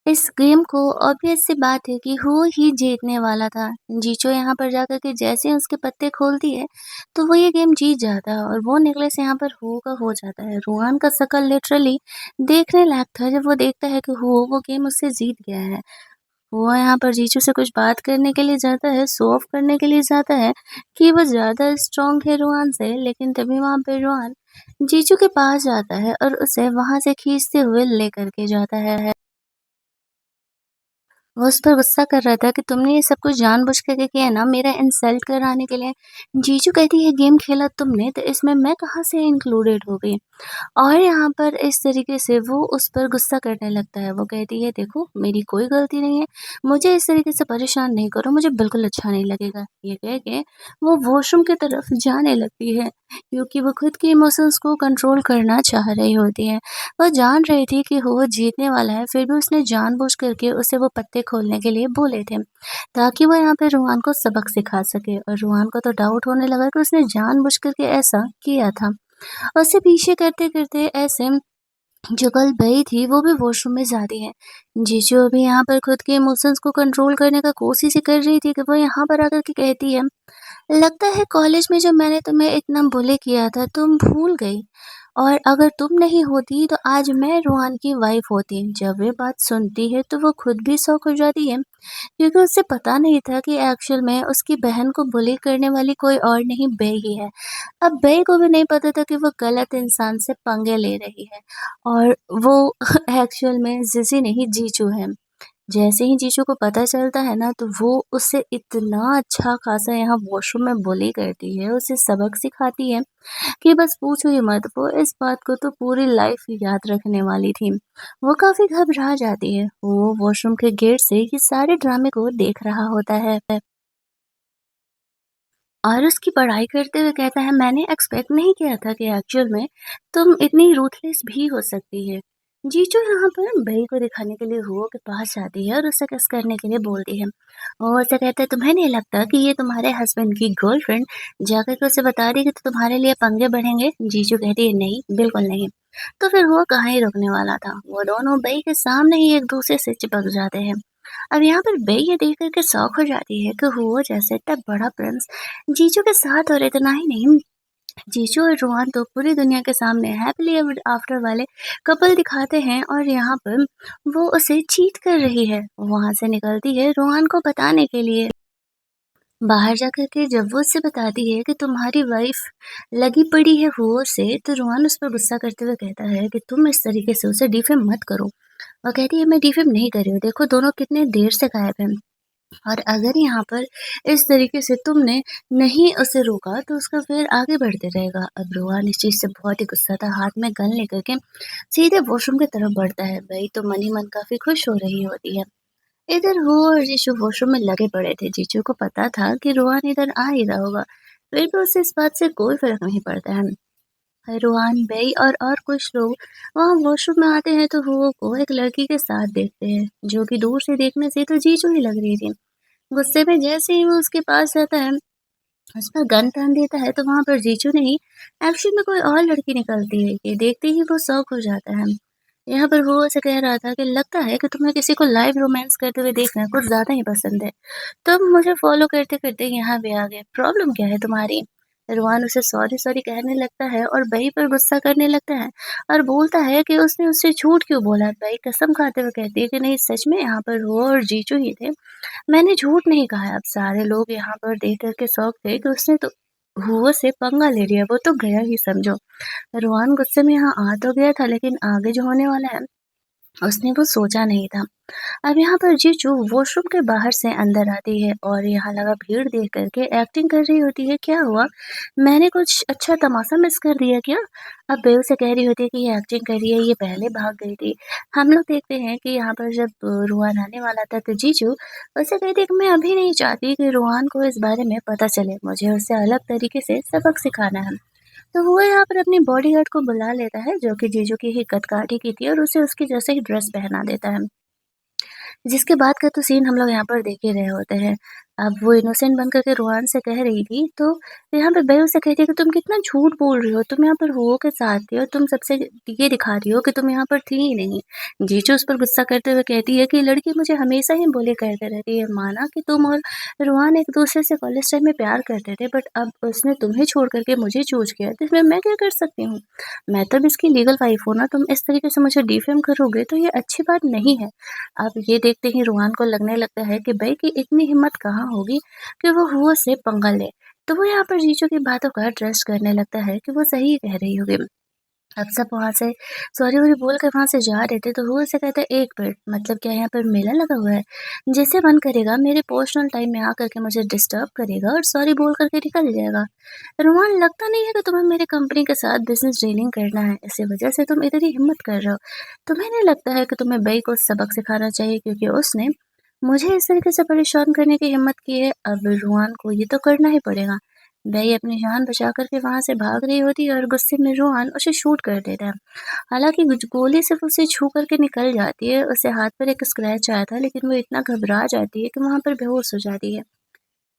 इस गेम को ऑब्वियस सी बात है कि वो ही जीतने वाला था। जीचो यहाँ पर जाकर के जैसे ही उसके पत्ते खोलती है, तो वो ये गेम जीत जाता है और वो नेकलेस यहाँ पर हो का हो जाता है। रुआन का शक्ल लिटरली देखने लायक था जब वो देखता है कि वो गेम उससे जीत गया है। वो यहाँ पर जीचू से कुछ बात करने के लिए जाता है, शो ऑफ करने के लिए जाता है कि वो ज़्यादा स्ट्रॉन्ग है रुआन से, लेकिन तभी वहाँ पे रुआन जीचू के पास जाता है और उसे वहाँ से खींचते हुए लेकर के जाता है। वो उस पर गुस्सा कर रहा था कि तुमने ये सब कुछ जानबूझ करके किया है ना, मेरा इंसल्ट कराने के लिए। जीजू कहती है गेम खेला तुमने तो इसमें मैं कहाँ से इंक्लूडेड हो गई। और यहाँ पर इस तरीके से वो उस पर गुस्सा करने लगता है। वो कहती है देखो मेरी कोई गलती नहीं है, मुझे इस तरीके से परेशान नहीं करो, मुझे बिल्कुल अच्छा नहीं लगेगा। ये कह के वो वॉशरूम की तरफ जाने लगती है क्योंकि वो खुद के इमोशंस को कंट्रोल करना चाह रही होती है। वो जान रही थी कि वो जीतने वाला है, फिर भी उसने जानबूझ करके उसे वो पत्ते खोलने के लिए बोले थे ताकि वो यहाँ पे रूहान को सबक सिखा सके। और रूहान को तो डाउट होने लगा कि उसने जानबूझ करके ऐसा किया था। उसे पीछे करते-करते ऐसे जो कल बई थी वो भी वॉशरूम में जाती है। जीजू अभी यहाँ पर खुद के इमोशंस को कंट्रोल करने का कोशिश ही कर रही थी कि वो यहाँ पर आकर के कहती है, लगता है कॉलेज में जब मैंने तुम्हें इतना बुली किया था तुम भूल गई, और अगर तुम नहीं होती तो आज मैं रूहान की वाइफ होती। जब ये बात सुनती है तो वो खुद भी शॉक हो जाती है क्योंकि उसे पता नहीं था कि एक्चुअल में उसकी बहन को बुली करने वाली कोई और नहीं बेई ही है। अब बेई को भी नहीं पता था कि वो गलत इंसान से पंगे ले रही है और वो एक्चुअल में जिसी नहीं जीचू है। जैसे ही जीजू को पता चलता है ना तो वो उसे इतना अच्छा खासा यहाँ वॉशरूम में बुली करती है, उसे सबक सिखाती है कि बस पूछो ही मत। वो इस बात को तो पूरी लाइफ याद रखने वाली थी। वो काफ़ी घबरा जाती है। वो वॉशरूम के गेट से ये सारे ड्रामे को देख रहा होता है और उसकी पढ़ाई करते हुए कहता है मैंने एक्सपेक्ट नहीं किया था कि एक्चुअल में तुम इतनी रूथलेस भी हो सकती है। जीजू यहाँ पर बही को दिखाने के लिए हुओ के पास जाती है और उसे किस करने के लिए बोलती है। और उसे कहता है तुम्हें नहीं लगता कि ये तुम्हारे हस्बैंड की गर्लफ्रेंड जाकर के उसे बता रही है कि तो तुम्हारे लिए पंगे बढ़ेंगे। जीजू कहती है नहीं बिल्कुल नहीं। तो फिर वो कहाँ ही रुकने वाला था, वो दोनों बही के सामने ही एक दूसरे से चिपक जाते हैं। अब यहाँ पर बे ये देख कर के शॉक हो जाती है कि हुआ जैसे इतना बड़ा प्रिंस जीजू के साथ, और इतना ही नहीं, जीजू और रोहन तो पूरी दुनिया के सामने हैप्पीली एवर आफ्टर वाले कपल दिखाते हैं और यहाँ पर वो उसे चीट कर रही है। वहां से निकलती है रोहन को बताने के लिए। बाहर जाकर के जब वो उससे बताती है कि तुम्हारी वाइफ लगी पड़ी है हुओं से, तो रोहन उस पर गुस्सा करते हुए कहता है कि तुम इस तरीके से उसे डिफेम मत करो। वो कहती है मैं डिफेम नहीं कर रही हूँ, देखो दोनों कितने देर से गायब हैं, और अगर यहाँ पर इस तरीके से तुमने नहीं उसे रोका तो उसका फिर आगे बढ़ते रहेगा। अब रोहन इस चीज़ से बहुत ही गुस्सा था, हाथ में गन लेकर के सीधे वॉशरूम की तरफ बढ़ता है। भाई तो मन ही मन काफ़ी खुश हो रही होती है। इधर वो और जीशु वॉशरूम में लगे पड़े थे। जीशु को पता था कि रोहन इधर आ ही रहा होगा, फिर भी उसे इस बात से कोई फ़र्क नहीं पड़ता है। रोहन, बेई और कुछ लोग वहाँ वॉशरूम में आते हैं तो वो को एक लड़की के साथ देखते हैं, जो कि दूर से देखने से तो जीजू ही लग रही थी। गुस्से में जैसे ही वो उसके पास जाता है, उस पर गन तान देता है, तो वहाँ पर जीजू नहीं, एक्चुअली में कोई और लड़की निकलती है। ये देखते ही वो शॉक हो जाता है। यहाँ पर वो ऐसे कह रहा था कि लगता है कि तुम्हें किसी को लाइव रोमांस करते हुए देखना कुछ ज़्यादा ही पसंद है। तुम मुझे फ़ॉलो करते-करते यहाँ भी आ गए, प्रॉब्लम क्या है तुम्हारी? रोहन उसे सॉरी सॉरी कहने लगता है और बही पर गुस्सा करने लगता है और बोलता है कि उसने उससे झूठ क्यों बोला। बही कसम खाते हुए कहती है कि नहीं सच में यहाँ पर वो और जीजू ही थे, मैंने झूठ नहीं कहा है। अब सारे लोग यहाँ पर देख कर के शौक थे कि उसने तो हुआ से पंगा ले लिया, वो तो गया ही समझो। रोहन गुस्से में यहाँ आ तो गया था, लेकिन आगे जो होने वाला है उसने वो सोचा नहीं था। अब यहाँ पर जीजू वॉशरूम के बाहर से अंदर आती है और यहाँ लगा भीड़ देख करके एक्टिंग कर रही होती है। क्या हुआ, मैंने कुछ अच्छा तमाशा मिस कर दिया क्या? अब बेल से कह रही होती है कि ये एक्टिंग कर रही है, ये पहले भाग गई थी। हम लोग देखते हैं कि यहाँ पर जब रूहान आने वाला था तो जीजू उसे कहती है कि मैं अभी नहीं चाहती कि रूहान को इस बारे में पता चले, मुझे उसे अलग तरीके से सबक सिखाना है। तो वो यहाँ पर अपनी बॉडीगार्ड को बुला लेता है, जो कि जीजू की ही कदकाठी की थी, और उसे उसकी जैसे ही ड्रेस पहना देता है। जिसके बाद का तो सीन हम लोग यहाँ पर देख ही रहे होते हैं। अब वो इनोसेंट बन कर के रोहान से कह रही थी, तो यहाँ पे बहू से कहती है कि तुम कितना झूठ बोल रही हो, तुम यहाँ पर हो के साथ थी और तुम सबसे ये दिखा रही हो कि तुम यहाँ पर थी ही नहीं। जीजू उस पर गुस्सा करते हुए कहती है कि लड़की मुझे हमेशा ही बोले करते रहती है, माना कि तुम और रोहान एक दूसरे से कॉलेज टाइम में प्यार करते थे, बट अब उसने तुम्हें छोड़ करके मुझे चूज किया, तो इसमें मैं क्या कर सकती हूँ? मैं तो अब इसकी लीगल वाइफ हूँ ना, तुम इस तरीके से मुझे डिफेम करोगे तो ये अच्छी बात नहीं है। अब ये देखते ही रोहान को लगने लगता है कि भाई की इतनी हिम्मत कहाँ होगी कि वो हुआ से पंगा ले। तो वो यहाँ पर जीजू की बातों का ट्रस्ट करने लगता है कि वो सही कह रही होगी। अब सब वहाँ से सॉरी-वॉरी बोल कर वहाँ से जा रहे थे, तो वो उसे कहता है, "एक मिनट, मतलब क्या यहाँ पर मेला लगा हुआ है? जैसे मन करेगा मेरे पर्सनल टाइम में आकर के मुझे डिस्टर्ब करेगा और सॉरी बोल कर के निकल जाएगा। रोमान, लगता नहीं है कि तुम्हें मेरे कंपनी के साथ बिज़नेस डीलिंग करना है, इसी वजह से तुम इतनी हिम्मत कर रहे हो। तुम्हें नहीं लगता है कि तुम्हें बई को सबक सिखाना चाहिए, क्योंकि उसने मुझे इस तरीके से परेशान करने की हिम्मत की है, अब रोहान को ये तो करना ही पड़ेगा।" वही अपनी जान बचा कर के वहाँ से भाग रही होती है और गुस्से में रोहन उसे शूट कर देता है। हालाँकि गोली सिर्फ़ उसे छू कर के निकल जाती है, उसे हाथ पर एक स्क्रैच आया था, लेकिन वो इतना घबरा जाती है कि वहाँ पर बेहोश हो जाती है।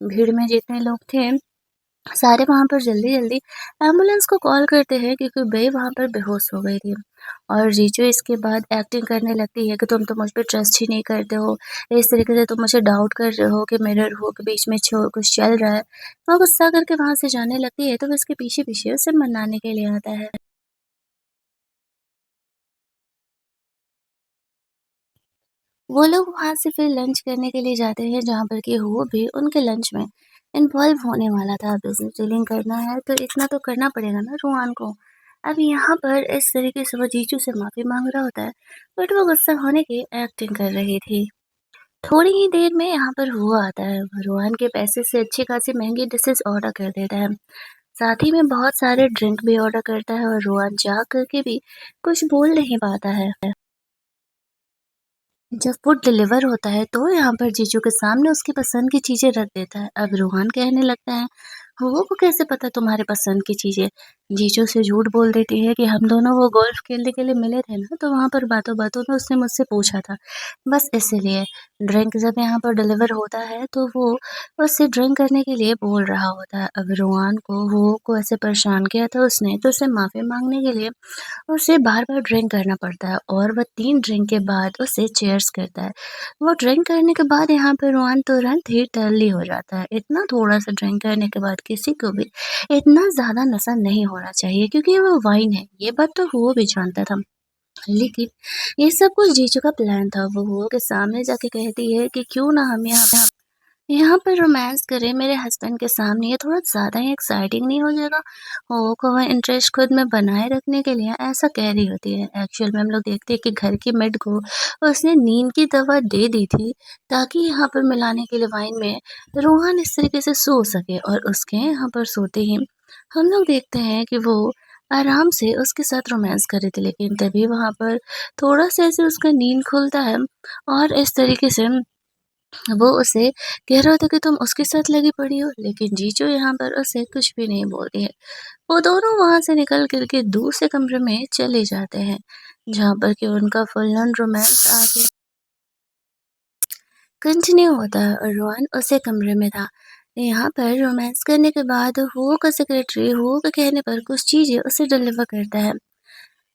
भीड़ में जितने लोग थे, सारे वहाँ पर जल्दी-जल्दी एम्बुलेंस को कॉल करते हैं, क्योंकि बे वहाँ पर बेहोश हो गई थी। और रीचू इसके बाद एक्टिंग करने लगती है कि तुम तो मुझ पे ट्रस्ट ही नहीं करते हो, इस तरीके से तुम मुझे डाउट कर रहे हो कि मेरे और वो के बीच में छो कुछ चल रहा है। वो गुस्सा करके वहाँ से जाने लगती है, तो वो इसके पीछे-पीछे उसे मनाने के लिए आता है। वो लोग वहाँ से फिर लंच करने के लिए जाते हैं, जहाँ पर कि वो भी उनके लंच में इन्वॉल्व होने वाला था। बिज़नेस डीलिंग करना है तो इतना तो करना पड़ेगा ना रोहान को। अब यहाँ पर इस तरीके से वो जीजू से माफ़ी माँग रहा होता है, बट वो गुस्सा होने की एक्टिंग कर रही थी। थोड़ी ही देर में यहाँ पर हुआ आता है, रोहन के पैसे से अच्छी खासी महँगी डिशेज़ ऑर्डर कर देता है। साथ ही में बहुत सारे ड्रिंक भी ऑर्डर करता है और रोहन जा कर के भी कुछ बोल नहीं पाता है। जब फूड डिलीवर होता है तो यहाँ पर जीजू के सामने उसकी पसंद की चीज़ें रख देता है। अब रोहन कहने लगता है, "हुआ को कैसे पता तुम्हारे पसंद की चीज़ें?" जीजू से झूठ बोल देती है कि हम दोनों वो गोल्फ खेलने के लिए मिले थे ना, तो वहाँ पर बातों-बातों में उसने मुझसे पूछा था, बस इसीलिए। ड्रिंक जब यहाँ पर डिलीवर होता है तो वो उससे ड्रिंक करने के लिए बोल रहा होता है। अब रोहन को हुओ को ऐसे परेशान किया था उसने, तो उससे माफ़ी माँगने के लिए उसे बार-बार ड्रिंक करना पड़ता है और वह 3 ड्रिंक के बाद उसे चीयर्स करता है। वो ड्रिंक करने के बाद यहाँ पे रोहन तुरंत ही टल्ली हो जाता है। इतना थोड़ा-सा ड्रिंक करने के बाद किसी को भी इतना ज़्यादा नशा नहीं होना चाहिए, क्योंकि वो वाइन है, ये बात तो वो भी जानता था। लेकिन ये सब कुछ जीजू का प्लान था। वो हुओ के सामने जाके कहती है कि क्यों ना हम यहाँ पर रोमांस करें मेरे हस्बैंड के सामने, ये थोड़ा ज़्यादा ही एक्साइटिंग नहीं हो जाएगा? हो को वह इंटरेस्ट खुद में बनाए रखने के लिए ऐसा कह रही होती है। एक्चुअल में हम लोग देखते हैं कि घर की मेड को उसने नींद की दवा दे दी थी, ताकि यहाँ पर मिलाने के लिए वाइन में रोहन इस तरीके से सो सके, और उसके यहाँ पर सोते ही हम लोग देखते हैं कि वो आराम से उसके साथ रोमांस कर रही थी। लेकिन तभी वहाँ पर थोड़ा-सा ऐसे उसका नींद खुलता है और इस तरीके से वो उसे कह रहा था कि तुम उसके साथ लगी पड़ी हो, लेकिन जीजू यहाँ पर उसे कुछ भी नहीं बोलती है। वो दोनों वहाँ से निकल कर के दूसरे कमरे में चले जाते हैं, जहाँ पर कि उनका फुल ऑन रोमांस आगे कंटिन्यू होता है और रोहन उसी कमरे में था। यहाँ पर रोमांस करने के बाद हुओ का सेक्रेटरी हुओ के कहने पर कुछ चीज़ें उसे डिलीवर करता है।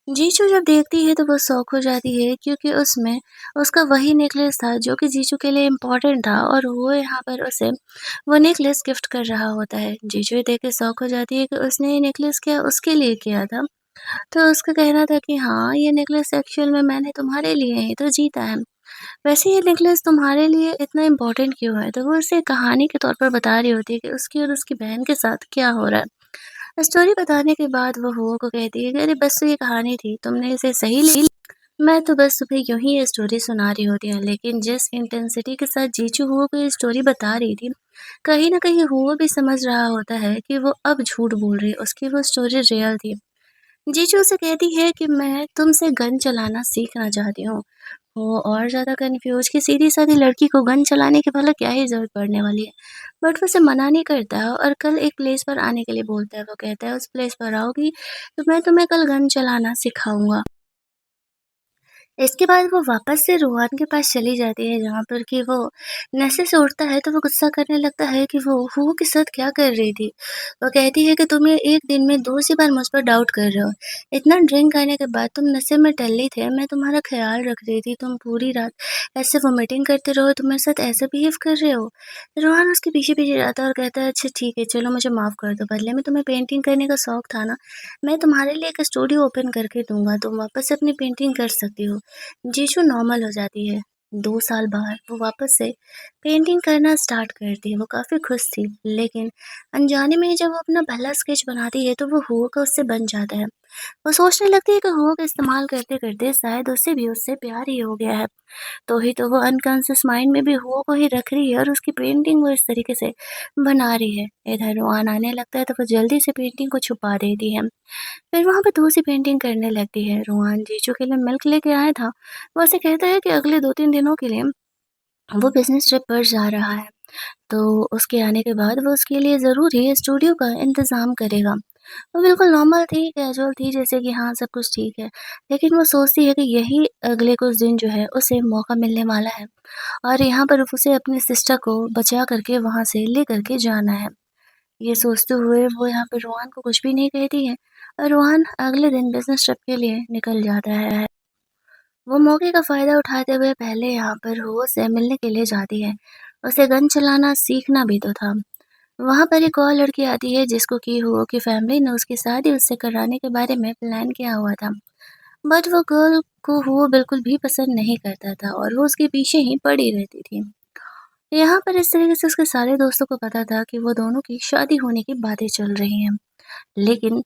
जीजू जब देखती है तो वो शॉक हो जाती है, क्योंकि उसमें उसका वही नेकलेस था जो कि जीजू के लिए इम्पोर्टेंट था, और वो यहाँ पर उसे वो नेकलेस गिफ्ट कर रहा होता है। जीजू ये देख के शॉक हो जाती है कि उसने ये नेकलेस क्या उसके लिए किया था। तो उसका कहना था कि हाँ, ये नेकलेस एक्चुअल में मैंने तुम्हारे लिए ही तो जीता है। वैसे ये नेकलेस तुम्हारे लिए इतना इम्पोर्टेंट क्यों है? तो वो उसे कहानी के तौर पर बता रही होती है कि उसकी और उसकी बहन के साथ क्या हो रहा है। स्टोरी बताने के बाद वो हुआ को कहती है कि अरे बस ये कहानी थी, तुमने इसे सही ली। मैं तो बस तुम्हें यूँ ही ये स्टोरी सुना रही होती हूँ, लेकिन जिस इंटेंसिटी के साथ जीजू हुआ को ये स्टोरी बता रही थी, कहीं न कहीं हुआ भी समझ रहा होता है कि वो अब झूठ बोल रही है, उसकी वो स्टोरी रियल थी। जीजू उसे कहती है कि मैं तुमसे गन चलाना सीखना चाहती हूँ। वो और ज़्यादा कन्फ्यूज़ कि सीधी-सादी लड़की को गन चलाने की भला क्या ही ज़रूरत पड़ने वाली है। बट वो उसे मना नहीं करता है और कल एक प्लेस पर आने के लिए बोलता है। वो कहता है, उस प्लेस पर आओगी तो मैं तुम्हें कल गन चलाना सिखाऊँगा। इसके बाद वो वापस से रूहान के पास चली जाती है जहाँ पर कि वो नशे से उठता है तो वो गुस्सा करने लगता है कि वो हुआ के साथ क्या कर रही थी। वो कहती है कि तुम ये एक दिन में 2 सी बार मुझ पर डाउट कर रहे हो। इतना ड्रिंक करने के बाद तुम नशे में टल्ली थे, मैं तुम्हारा ख़्याल रख रही थी, तुम पूरी रात ऐसे वोमिटिंग करते रहो, तुम मेरे साथ ऐसे बिहेव कर रहे हो। रूहान उसके पीछे-पीछे जाता है और कहता है अच्छा ठीक है, चलो मुझे माफ़ कर दो, बदले में तुम्हें पेंटिंग करने का शौक था ना, मैं तुम्हारे लिए एक स्टूडियो ओपन करके दूँगा, तुम वापस से अपनी पेंटिंग कर सकती हो। जीशु नॉर्मल हो जाती है। 2 साल बाद वो वापस से पेंटिंग करना स्टार्ट करती है। वो काफ़ी खुश थी, लेकिन अनजाने में जब वो अपना पहला स्केच बनाती है, तो वो हुआ का उससे बन जाता है। वो सोचने लगती है कि हुआ का इस्तेमाल करते-करते शायद उसे भी उससे प्यार ही हो गया है। तो ही तो वो अनकॉन्शियस माइंड में भी हुआ को ही रख रही है और उसकी पेंटिंग वो इस तरीके से बना रही है। इधर रोआन आने लगता है, तो वो जल्दी से पेंटिंग को छुपा देती है। फिर वहाँ पे दूसरी पेंटिंग करने लगती है। रोहान जीजू के लिए मिल्क लेके आया था। वो उसे कहता है कि अगले 2-3 दिनों के लिए वो बिज़नेस ट्रिप पर जा रहा है। तो उसके आने के बाद वो उसके लिए ज़रूर ही स्टूडियो का इंतज़ाम करेगा। वो बिल्कुल नॉर्मल थी, कैजुअल थी जैसे कि हाँ, सब कुछ ठीक है। लेकिन वो सोचती है कि यही अगले कुछ दिन जो है उसे मौका मिलने वाला है और यहाँ पर उसे अपनी सिस्टर को बचा करके वहाँ से लेकर के जाना है। ये सोचते हुए वो यहाँ पे रोहान को कुछ भी नहीं कहती है और रोहान अगले दिन बिज़नेस ट्रिप के लिए निकल जाता है। वो मौके का फ़ायदा उठाते हुए पहले यहाँ पर हुओ से मिलने के लिए जाती है। उसे गन चलाना सीखना भी तो था। वहाँ पर एक और लड़की आती है जिसको कि हुओ की फैमिली ने उसकी शादी उससे कराने के बारे में प्लान किया हुआ था। बट वो गर्ल को हुओ बिल्कुल भी पसंद नहीं करता था और वो उसके पीछे ही पड़ी रहती थी। यहाँ पर इस तरीके से उसके सारे दोस्तों को पता था कि वो दोनों की शादी होने की बातें चल रही हैं। लेकिन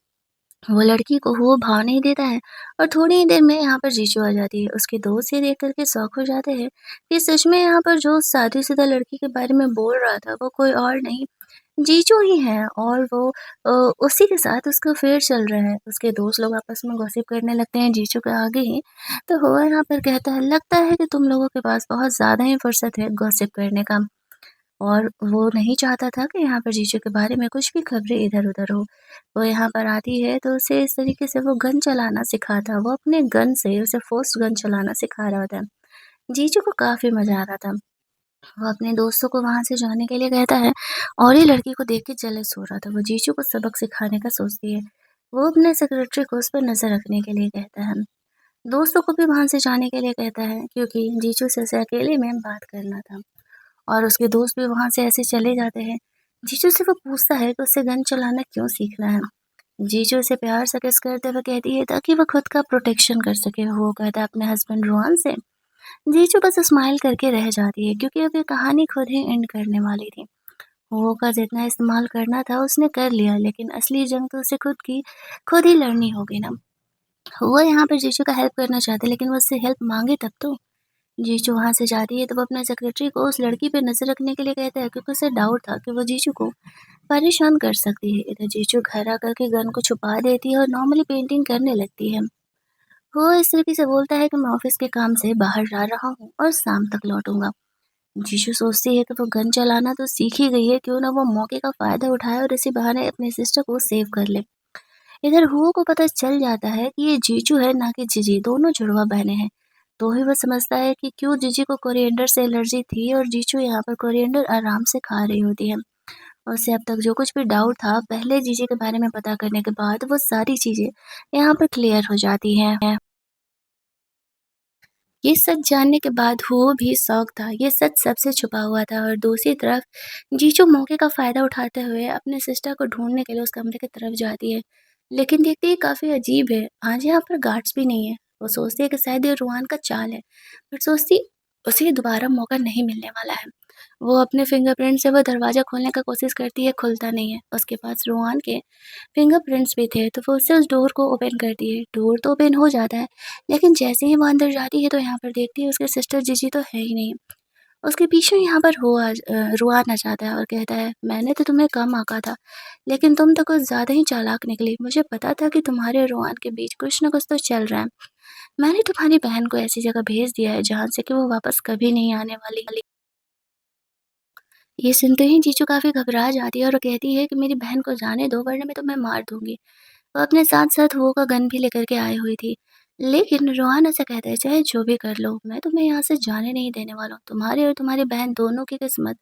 वो लड़की को वो भाव नहीं देता है और थोड़ी ही देर में यहाँ पर जीजू आ जाती है। उसके दोस्त ये देख कर के शॉक हो जाते हैं कि सच में यहाँ पर जो शादीशुदा लड़की के बारे में बोल रहा था वो कोई और नहीं, जीजू ही है और वो अ, उसी के साथ उसका अफ़ेयर चल रहा है। उसके दोस्त लोग आपस में गॉसिप करने लगते हैं जीजू के आगे ही। तो वो यहाँ पर कहता है लगता है कि तुम लोगों के पास बहुत ज़्यादा ही फुर्सत है गॉसिप करने का। और वो नहीं चाहता था कि यहाँ पर जीजू के बारे में कुछ भी खबरें इधर-उधर हो। वो यहाँ पर आती है तो उसे इस तरीके से वो गन चलाना सिखाता, वो अपने गन से उसे फ़र्स्ट गन चलाना सिखा रहा था। जीजू को काफ़ी मज़ा आ रहा था। वो अपने दोस्तों को वहाँ से जाने के लिए कहता है और ये लड़की को देख के जेलस हो रहा था। वो जीजू को सबक सिखाने का सोचती है। वो अपने सेक्रेटरी को उस पर नज़र रखने के लिए कहता है। दोस्तों को भी वहाँ से जाने के लिए कहता है क्योंकि जीजू से उसे अकेले में बात करना था। और उसके दोस्त भी वहाँ से ऐसे चले जाते हैं। जीजू से वो पूछता है कि उसे गन चलाना क्यों सीखना है? जीजू उसे प्यार से किस करते हुए कहती है ताकि वो खुद का प्रोटेक्शन कर सके। वो कहता है अपने हस्बैंड रोहन से। जीजू बस स्माइल करके रह जाती है क्योंकि अब ये कहानी खुद ही एंड करने वाली थी। वो का जितना इस्तेमाल करना था उसने कर लिया लेकिन असली जंग तो उसे खुद ही लड़नी होगी ना। वो यहाँ पर जीजू का हेल्प करना चाहते लेकिन वो उससे हेल्प माँगे तब तो। जीजू वहाँ से जाती है तो वो अपने सेक्रेटरी को उस लड़की पे नज़र रखने के लिए कहता है क्योंकि उसे डाउट था कि वो जीजू को परेशान कर सकती है। इधर जीजू घर आकर के गन को छुपा देती है और नॉर्मली पेंटिंग करने लगती है। वो इस तरीके से बोलता है कि मैं ऑफिस के काम से बाहर जा रहा हूँ और शाम तक लौटूंगा। जीशु सोचती है कि वो गन चलाना तो सीख ही गई है, क्यों ना वो मौके का फ़ायदा उठाए और इसी बहाने अपनी सिस्टर को सेव कर ले। इधर हुओ को पता चल जाता है कि ये जीजू है ना कि जीजी, दोनों जुड़वा बहनें हैं। तो ही वो समझता है कि क्यों जीजी को कोरिएंडर से एलर्जी थी और जीजू यहाँ पर कोरिएंडर आराम से खा रही होती है। उसे अब तक जो कुछ भी डाउट था पहले जीजी के बारे में पता करने के बाद वो सारी चीज़ें यहाँ पर क्लियर हो जाती हैं। ये सच जानने के बाद हुओ भी शॉक था, ये सच सबसे छुपा हुआ था और दूसरी तरफ जीजू मौके का फ़ायदा उठाते हुए अपने सिस्टर को ढूँढने के लिए उस कमरे की तरफ जाती है। लेकिन देखती है काफ़ी अजीब है, आज यहाँ पर गार्ड्स भी नहीं है। वो सोचती है कि शायद ये रुआन का चाल है, पर सोचती उसे दोबारा मौका नहीं मिलने वाला है। वो अपने फिंगरप्रिंट से वो दरवाज़ा खोलने का कोशिश करती है, खुलता नहीं है। उसके पास रुआन के फिंगरप्रिंट्स भी थे, तो वो उससे उस डोर को ओपन करती है। डोर तो ओपन हो जाता है, लेकिन जैसे ही वो अंदर जाती है तो यहाँ पर देखती है उसकी सिस्टर जीजी तो है ही नहीं। उसके पीछे यहाँ पर रुआन आ जाता है और कहता है, मैंने तो तुम्हें कम आँका था, लेकिन तुम तो कुछ ज़्यादा ही चालाक निकली। मुझे पता था कि तुम्हारे और रुआन के बीच कुछ न कुछ तो चल रहा है। मैंने तुम्हारी बहन को ऐसी जगह भेज दिया है जहाँ से कि वो वापस कभी नहीं आने वाली। ये सुनते ही जीजू काफ़ी घबरा जाती है और कहती है कि मेरी बहन को जाने दो वरना मैं तुम्हें मार दूँगी। वो अपने साथ-साथ वो का गन भी लेकर के आई हुई थी। लेकिन रोहान ऐसा कहता है, चाहे जो भी कर लो, मैं तुम्हें यहाँ से जाने नहीं देने वाला हूँ। तुम्हारी और तुम्हारी बहन दोनों की किस्मत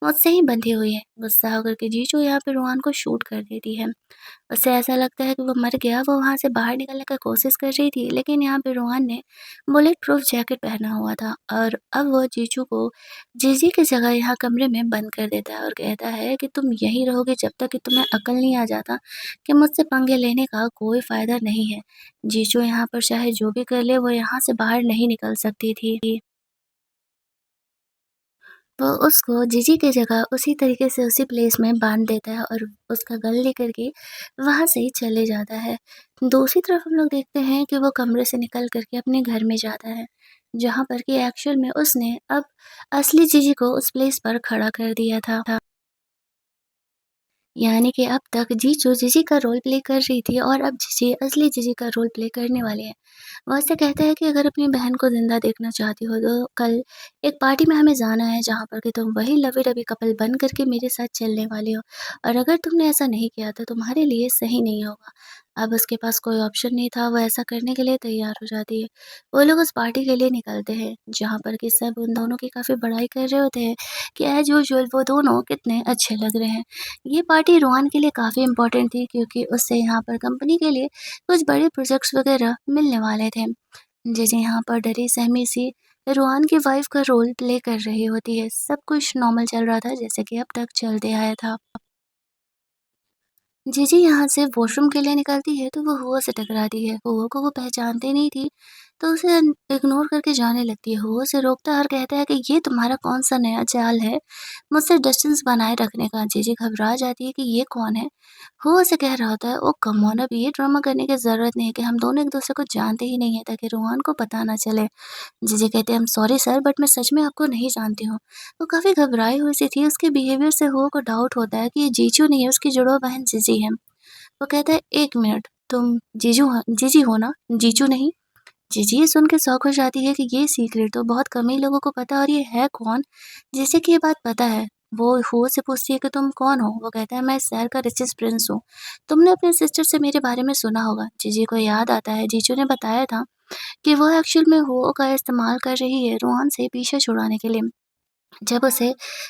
मुझसे ही बंधी हुई है। गुस्सा होकर के जीजू यहाँ पे रोहान को शूट कर देती है। उसे ऐसा लगता है कि वो मर गया, वो वहाँ से बाहर निकलने का कोशिश कर रही थी, लेकिन यहाँ पे रोहन ने बुलेट प्रूफ जैकेट पहना हुआ था और अब वो जीजू को जीजी की जगह यहाँ कमरे में बंद कर देता है और कहता है कि तुम यहीं रहोगे जब तक कि तुम्हें अकल नहीं आ जाता कि मुझसे पंगे लेने का कोई फ़ायदा नहीं है। जीजू यहाँ पर चाहे जो भी कर ले, वो यहाँ से बाहर नहीं निकल सकती थी। वो उसको जीजी की जगह उसी तरीके से उसी प्लेस में बाँध देता है और उसका गल लेकर के वहाँ से ही चले जाता है। दूसरी तरफ हम लोग देखते हैं कि वो कमरे से निकल कर के अपने घर में जाता है, जहाँ पर कि एक्चुअल में उसने अब असली जीजी को उस प्लेस पर खड़ा कर दिया था। यानी कि अब तक जीजू जीजी का रोल प्ले कर रही थी और अब जीजी असली जीजी का रोल प्ले करने वाली है। वो ऐसे कहता है कि अगर अपनी बहन को ज़िंदा देखना चाहती हो तो कल एक पार्टी में हमें जाना है जहाँ पर कि तुम वही लवी-डबी कपल बन कर के मेरे साथ चलने वाली हो और अगर तुमने ऐसा नहीं किया तो तुम्हारे लिए सही नहीं होगा। अब उसके पास कोई ऑप्शन नहीं था, वो ऐसा करने के लिए तैयार हो जाती है। वो लोग उस पार्टी के लिए निकलते हैं जहाँ पर कि सब उन दोनों की काफ़ी बड़ाई कर रहे होते हैं कि एज़ यूजुअल वो दोनों कितने अच्छे लग रहे हैं। ये पार्टी रोहन के लिए काफ़ी इम्पोर्टेंट थी क्योंकि उससे यहाँ पर कंपनी के लिए कुछ बड़े प्रोजेक्ट्स वगैरह मिलने वाले थे। जैसे यहाँ पर डरी सहमी सी रोहन की वाइफ का रोल प्ले कर रही होती है। सब कुछ नॉर्मल चल रहा था जैसे कि अब तक चलते आया था। जीजी यहाँ से वॉशरूम के लिए निकलती है तो वो हुआ से टकराती है। हुआ को वो पहचानती नहीं थी तो उसे इग्नोर करके जाने लगती है। हुआ उसे रोकता है और कहता है कि ये तुम्हारा कौन-सा नया चाल है मुझसे डिस्टेंस बनाए रखने का। जीजी घबरा जाती है कि ये कौन है? हुआ उसे कह रहा होता है, ओह कम ऑन, अब ये ड्रामा करने की ज़रूरत नहीं है कि हम दोनों एक-दूसरे को जानते ही नहीं है ताकि रोहन को पता ना चले। जीजी कहते हैं, I am sorry sir, but मैं सच में आपको नहीं जानती हूँ। वो काफ़ी घबराई हुई सी थी, उसके बिहेवियर से हुआ को डाउट होता है कि ये जीजू नहीं है, उसकी जुड़वा बहन जीजी है। वो कहता है, "1 मिनट, तुम जीजी हो ना? जीजू नहीं?" जीजी ये सुन के शॉक हो जाती है कि ये सीक्रेट तो बहुत कम ही लोगों को पता और ये है कौन, जिसे कि ये बात पता है। वो हो से पूछती है कि तुम कौन हो? वो कहता है, मैं इस शहर का रिचेस्ट प्रिंस हूँ। तुमने अपने सिस्टर से मेरे बारे में सुना होगा। जीजी को याद आता है, जीजू ने बताया था कि वो एक्चुअल में हो का इस्तेमाल कर रही है रोहन से पीछा छुड़ाने के लिए। जब उसे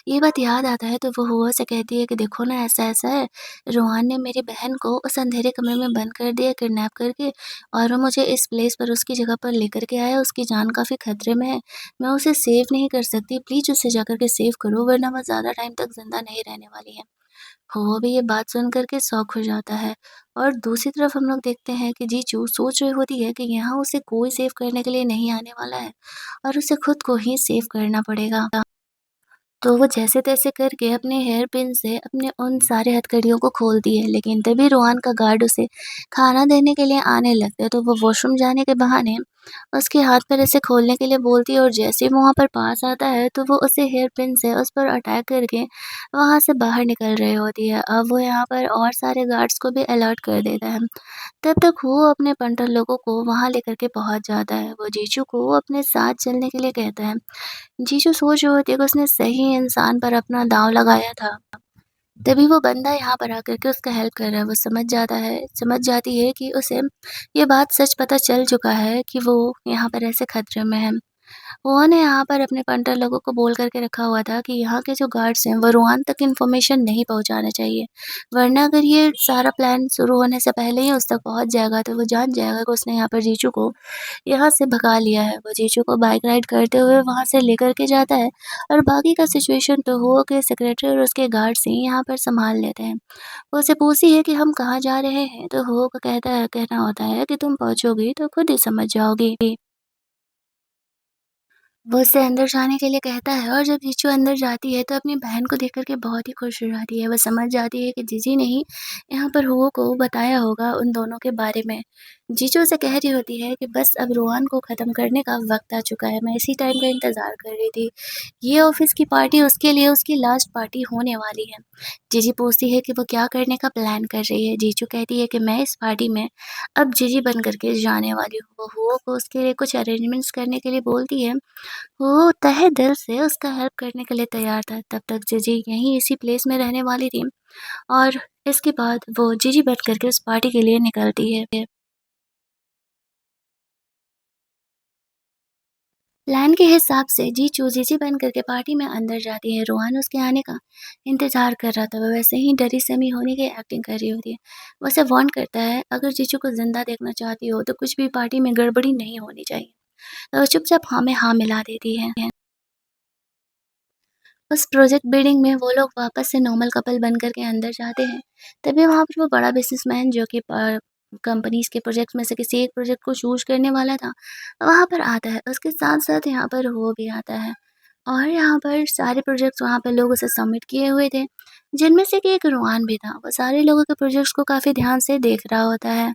ये बात याद आता है तो वो हुआ से कहती है कि देखो ना ऐसा-ऐसा है, रोहान ने मेरी बहन को उस अंधेरे कमरे में बंद कर दिया किडनैप करके और वो मुझे इस प्लेस पर उसकी जगह पर लेकर के आया, उसकी जान काफ़ी खतरे में है। मैं उसे सेव नहीं कर सकती, प्लीज़ उसे जाकर के सेव करो वरना वो ज़्यादा टाइम तक ज़िंदा नहीं रहने वाली है। हुआ भी ये बात सुन कर के शॉक हो जाता है और दूसरी तरफ हम लोग देखते हैं कि जीजू सोच रही होती है कि यहाँ उसे कोई सेव करने के लिए नहीं आने वाला है और उसे खुद को ही सेव करना पड़ेगा। तो वो जैसे-तैसे करके अपने हेयर पिन से अपने उन सारे हथकड़ियों को खोलती है, लेकिन तभी रोहन का गार्ड उसे खाना देने के लिए आने लगता है, तो वो वॉशरूम जाने के बहाने उसके हाथ पैर ऐसे खोलने के लिए बोलती है और जैसे ही वो वहाँ पर पास आता है, तो वो उसे हेयर पिन से उस पर अटैक करके वहाँ से बाहर निकल रही होती है। अब वो यहाँ पर और सारे गार्ड्स को भी अलर्ट कर देता है। तब तक वो अपने पंटर लोगों को वहाँ लेकर के पहुँच जाता है। वो जीजू को अपने साथ चलने के लिए कहता है। जीजू सोच रही होती है कि उसने सही इंसान पर अपना दाँव लगाया था। तभी वो बंदा यहाँ पर आकर के उसका हेल्प कर रहा है। वो समझ जाती है कि उसे ये बात सच पता चल चुका है कि वो यहाँ पर ऐसे खतरे में है। उन्होंने यहाँ पर अपने पंटर लोगों को बोल करके रखा हुआ था कि यहाँ के जो गार्ड्स हैं वो रोहन तक इन्फॉर्मेशन नहीं पहुँचाना चाहिए। वरना अगर ये सारा प्लान शुरू होने से पहले ही उस तक पहुँच जाएगा तो वो जान जाएगा कि उसने यहाँ पर जीजू को यहाँ से भगा लिया है। वो जीजू को बाइक राइड करते हुए वहाँ से लेकर के जाता है और बाकी का सिचुएशन तो हुआ के सेक्रेटरी और उसके गार्ड्स ही यहाँ पर सँभाल लेते हैं। वो उससे पूछती है कि हम कहाँ जा रहे हैं? तो हुआ को कहना होता है कि तुम पहुँचोगी तो खुद ही समझ जाओगी। वो उससे अंदर जाने के लिए कहता है और जब जीजू अंदर जाती है तो अपनी बहन को देख कर के बहुत ही खुश हो जाती है। वो समझ जाती है कि जीजी ने ही यहाँ पर हुओ को बताया होगा उन दोनों के बारे में। जीजू उसे कह रही होती है कि बस अब रोहन को ख़त्म करने का वक़्त आ चुका है। मैं इसी टाइम का इंतज़ार कर रही थी। ये ऑफ़िस की पार्टी उसके लिए उसकी लास्ट पार्टी होने वाली है। जीजी पूछती है कि वो क्या करने का प्लान कर रही है। जीजू कहती है कि मैं इस पार्टी में अब जीजी बन कर के जाने वाली हूँ। वो हुओ को उसके लिए कुछ अरेंजमेंट्स करने के लिए बोलती है। वो तहे दिल से उसका हेल्प करने के लिए तैयार था। तब तक जीजी यहीं इसी प्लेस में रहने वाली थी और इसके बाद वो जीजी बन कर के उस पार्टी के लिए निकलती है। प्लान के हिसाब से जीजू जीजी बन करके पार्टी में अंदर जाती है। रोहान उसके आने का इंतजार कर रहा था। वह वैसे ही डरी सहमी होने की एक्टिंग कर रही होती है। वो उसे वार्न करता है, अगर जीजू को जिंदा देखना चाहती हो तो कुछ भी पार्टी में गड़बड़ी नहीं होनी चाहिए। तो वो चुपचाप हाँ में हाँ मिला देती है। उस प्रोजेक्ट बिल्डिंग में वो लोग वापस से नॉर्मल कपल बन कर के अंदर जाते हैं। तभी वहाँ पर वो बड़ा बिज़नेसमैन जो कि कंपनीज़ के प्रोजेक्ट में से किसी एक प्रोजेक्ट को चूज़ करने वाला था, वहाँ पर आता है। उसके साथ-साथ यहाँ पर वो भी आता है और यहाँ पर सारे प्रोजेक्ट्स वहाँ पे लोगों से सबमिट किए हुए थे, जिनमें से कि एक रोहान भी था। वो सारे लोगों के प्रोजेक्ट्स को काफ़ी ध्यान से देख रहा होता है।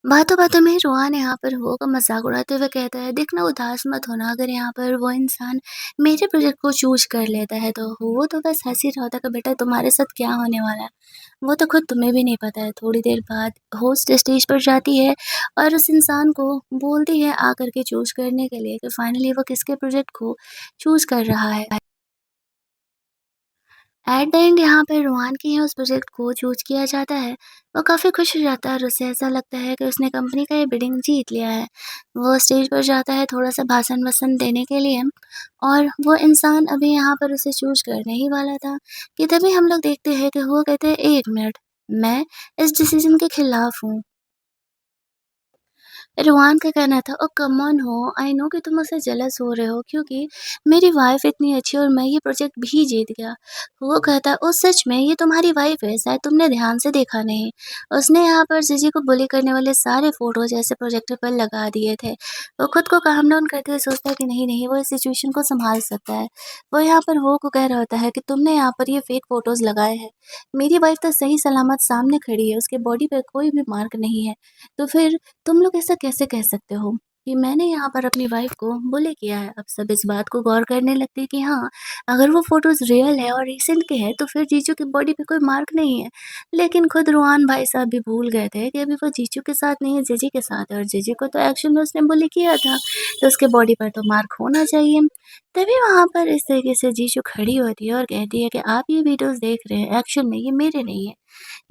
बातों-बातों में रोहान यहाँ पर वो का मज़ाक उड़ाते हुए कहता है, देखना उदास मत होना, अगर यहाँ पर वो इंसान मेरे प्रोजेक्ट को चूज़ कर लेता है तो। वो तो बस हँस ही रहा होता है कि बेटा तुम्हारे साथ क्या होने वाला है, वो तो खुद तुम्हें भी नहीं पता है। थोड़ी देर बाद होस्ट स्टेज पर जाती है और उस इंसान को बोलती है आकर के चूज़ करने के लिए कि फाइनली वो किसके प्रोजेक्ट को चूज़ कर रहा है। एट द एंड यहाँ पे रोहान के ही उस प्रोजेक्ट को चूज़ किया जाता है। वो काफ़ी खुश हो जाता है और उसे ऐसा लगता है कि उसने कंपनी का ये बिडिंग जीत लिया है। वो स्टेज पर जाता है थोड़ा-सा भाषण-वाषण देने के लिए और वो इंसान अभी यहाँ पर उसे चूज़ करने ही वाला था कि तभी हम लोग देखते हैं कि वो कहते हैं, "1 मिनट, मैं इस डिसीज़न के खिलाफ हूँ।" रोहान का कहना था, "ओह कम ऑन हो, आई नो कि तुम मुझसे जेलस हो रहे हो क्योंकि मेरी वाइफ़ इतनी अच्छी है और मैं ये प्रोजेक्ट भी जीत गया।" वो कहता है, "ओह सच में? ये तुम्हारी वाइफ़ है? शायद तुमने ध्यान से देखा नहीं।" उसने यहाँ पर जीजी को बुली करने वाले सारे फ़ोटोज़ ऐसे प्रोजेक्टर पर लगा दिए थे। वो खुद को काम डाउन करते हुए सोचता है कि नहीं, नहीं वो इस सिचुएशन को सँभाल सकता है। वो यहाँ पर वो को कह रहा होता है कि तुमने यहाँ पर ये फ़ेक फ़ोटोज़ लगाए हैं। मेरी वाइफ़ तो सही सलामत सामने खड़ी है, उसके बॉडी पे कोई भी मार्क नहीं है। तो फिर तुम लोग ऐसा कैसे कह सकते हो कि मैंने यहाँ पर अपनी वाइफ को बुली किया है? अब सब इस बात को गौर करने लगते हैं कि हाँ, अगर वो फ़ोटोज़ रियल है और रिसेंट के हैं, तो फिर जीजू की बॉडी पे कोई मार्क नहीं है। लेकिन खुद रुहान भाई साहब भी भूल गए थे कि अभी वो जीजू के साथ नहीं है, जीजी के साथ है और जीजी को तो एक्चुअल में उसने बुली किया था, तो उसके बॉडी पर तो मार्क होना चाहिए। तभी वहाँ पर इस तरीके से जीजू खड़ी होती है और कहती है कि आप ये वीडियोज़ देख रहे हैं, एक्चुअल में ये मेरे नहीं है।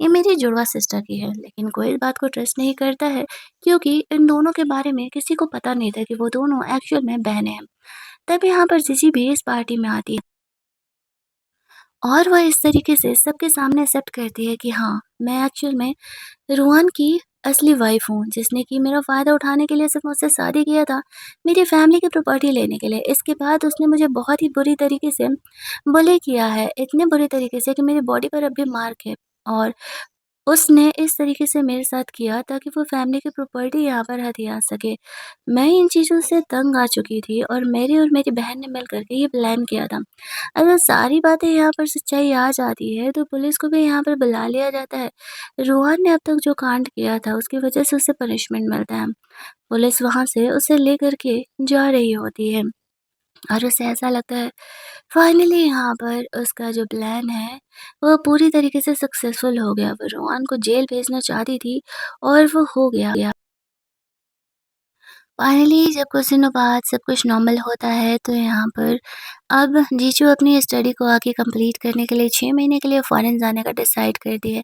ये मेरी जुड़वा सिस्टर की है, लेकिन कोई इस बात को ट्रस्ट नहीं करता है क्योंकि इन दोनों के बारे में किसी को पता नहीं था कि वो दोनों एक्चुअल में बहनें हैं। तब यहाँ पर जीजी भी इस पार्टी में आती है और वह इस तरीके से सबके सामने एक्सेप्ट करती है कि हाँ, मैं एक्चुअल में रोहन की असली वाइफ़ हूँ, जिसने कि मेरा फ़ायदा उठाने के लिए सिर्फ़ मुझसे शादी किया था, मेरी फैमिली की प्रॉपर्टी लेने के लिए। इसके बाद उसने मुझे बहुत ही बुरी तरीके से बुली किया है, इतने बुरे तरीके से कि मेरी बॉडी पर अब भी मार्क है और उसने इस तरीके से मेरे साथ किया ताकि वो फैमिली की प्रॉपर्टी यहाँ पर हथिया सके। मैं इन चीज़ों से तंग आ चुकी थी और मेरी और मेरी बहन ने मिल कर के ये प्लान किया था। अगर सारी बातें यहाँ पर सच्चाई आ जाती है तो पुलिस को भी यहाँ पर बुला लिया जाता है। रोहन ने अब तक जो कांड किया था उसकी वज़ह से उसे पनिशमेंट मिलता है। पुलिस वहाँ से उसे लेकर के जा रही होती है। और उसे ऐसा लगता है फाइनली यहाँ पर उसका जो प्लान है वो पूरी तरीके से सक्सेसफुल हो गया। वो रोहन को जेल भेजना चाहती थी और वो हो गया। फाइनली जब कुछ दिनों बाद सब कुछ नॉर्मल होता है तो यहाँ पर अब जीजू अपनी स्टडी को आगे कंप्लीट करने के लिए 6 महीने के लिए फ़ॉरेन जाने का डिसाइड करती है।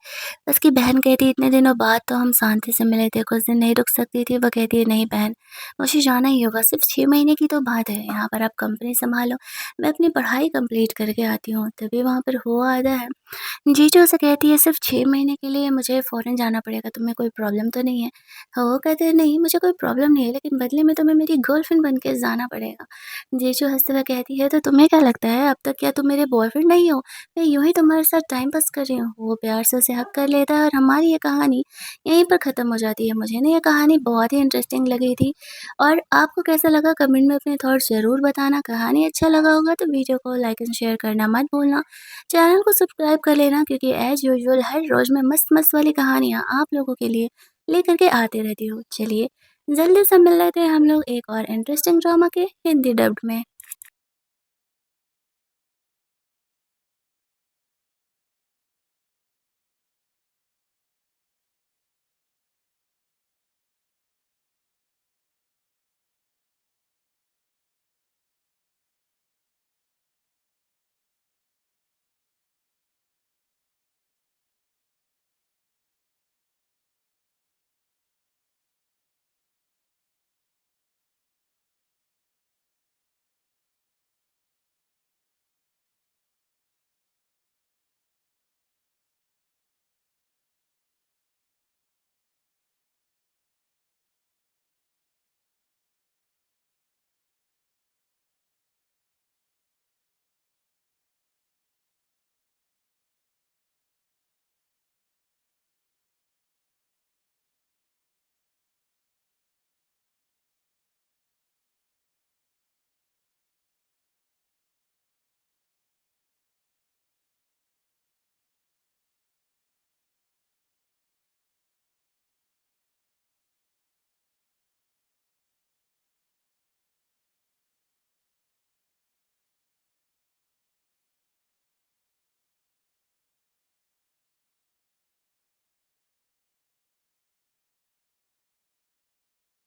उसकी बहन कहती है इतने दिनों बाद तो हम शांति से मिले थे, कुछ दिन नहीं रुक सकती थी? वो कहती है नहीं बहन, मुझे जाना ही होगा, सिर्फ़ 6 महीने की तो बात है, यहाँ पर आप कंपनी सँभालो, मैं अपनी पढ़ाई कंप्लीट करके आती हूँ। तभी वहाँ पर हो आता है जीजू उसे कहती है सिर्फ़ 6 महीने के लिए मुझे फ़ॉरेन जाना पड़ेगा, तुम्हें कोई प्रॉब्लम तो नहीं है? वो कहते हैं नहीं मुझे कोई प्रॉब्लम नहीं है लेकिन बदले में तुम्हें मेरी गर्लफ्रेंड बन के जाना पड़ेगा। जीजू हँसते हुए कहती है तो तुम्हें क्या लगता है अब तक क्या तुम मेरे बॉयफ्रेंड नहीं हो? मैं यूँ ही तुम्हारे साथ टाइम पास कर रही हूँ। वो प्यार से उसे हग कर लेता है और हमारी ये कहानी यहीं पर ख़त्म हो जाती है। मुझे ना ये कहानी बहुत ही इंटरेस्टिंग लगी थी और आपको कैसा लगा कमेंट में अपने थॉट्स ज़रूर बताना। कहानी अच्छा लगा होगा तो वीडियो को लाइक एंड शेयर करना मत भूलना। चैनल को सब्सक्राइब कर लेना क्योंकि एज़ यूजुअल हर रोज़ मैं मस्त-मस्त वाली कहानियाँ आप लोगों के लिए लेकर के आती रहती हूँ। चलिए, जल्दी से मिल लेते हैं हम लोग एक और इंटरेस्टिंग ड्रामा के हिंदी डब्ड में।